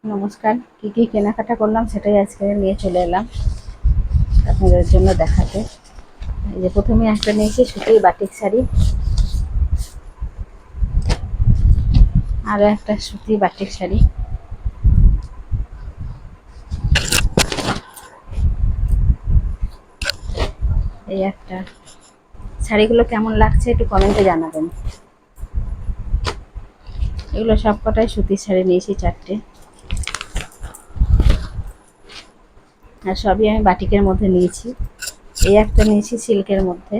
নমস্কার। কি কি কেনাকাটা করলাম সেটাই আজকে নিয়ে চলে এলাম আপনাদের জন্য দেখাতে। এই যে প্রথমে একটা নিয়েছি সুতির বাটিক শাড়ি, আরও একটা সুতির বাটিক শাড়ি, এই একটা। শাড়িগুলো কেমন লাগছে একটু কমেন্টে জানাবেন। এগুলো সব কটাই সুতির শাড়ি নিয়েছি, 4টে, আর সবই আমি বাটিকের মধ্যে নিয়েছি। এই একটা নিয়েছি সিল্কের মধ্যে,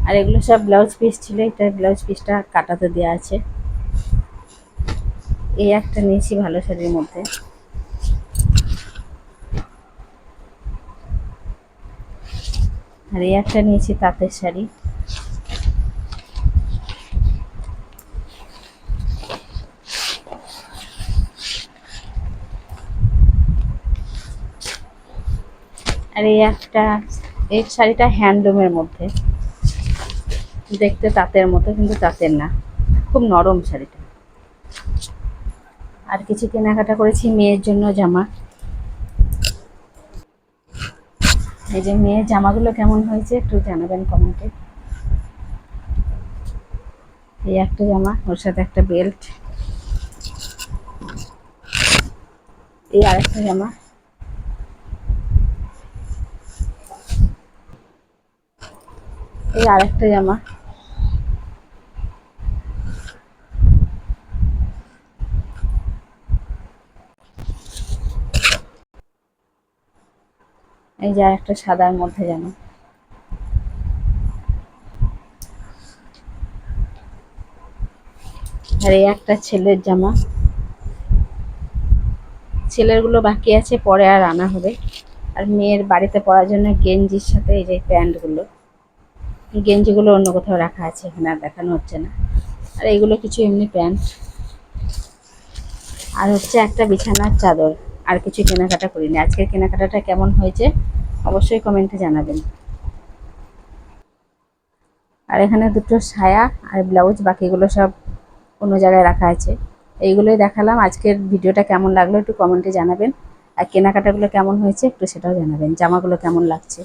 আর এগুলো সব ব্লাউজ পিস ছিল, এটা ব্লাউজ পিসটা কাটাতে দেওয়া আছে। এই একটা নিয়েছি ভালো শাড়ির মধ্যে, আর এই একটা নিয়েছি তাঁতের শাড়ি। আর এই একটা, এই শাড়িটা হ্যান্ডলুমের মধ্যে, দেখতে তাঁতের মতো কিন্তু তাঁতের না, খুব নরম শাড়িটা। আর কিছু কেনাকাটা করেছি মেয়ের জন্য জামা। এই যে মেয়ের জামাগুলো কেমন হয়েছে একটু জানাবেন কমেন্টে। এই একটা জামা, ওর সাথে একটা বেল্ট। এই আরেকটা জামা, এই আরেকটা জামা, এই যে আরেকটা সাদার মধ্যে জামা। আর এই একটা ছেলের জামা। ছেলেরগুলো বাকি আছে, পরে আর আনা হবে। আর মেয়ের বাড়িতে পরার জন্য গেঞ্জির সাথে এই যে প্যান্টগুলো, গেঞ্জিগুলো অন্য কোথাও রাখা আছে, এখানে আর দেখানো হচ্ছে না। আর এইগুলো কিছু এমনি প্যান্ট, আর হচ্ছে একটা বিছানার চাদর। আর কিছু কেনাকাটা করিনি। আজকের কেনাকাটাটা কেমন হয়েছে অবশ্যই কমেন্টে জানাবেন। আর এখানে দুটো সায়া আর ব্লাউজ, বাকিগুলো সব অন্য জায়গায় রাখা আছে। এইগুলোই দেখালাম। আজকের ভিডিওটা কেমন লাগলো একটু কমেন্টে জানাবেন, আর কেনাকাটাগুলো কেমন হয়েছে একটু সেটাও জানাবেন, জামাগুলো কেমন লাগছে।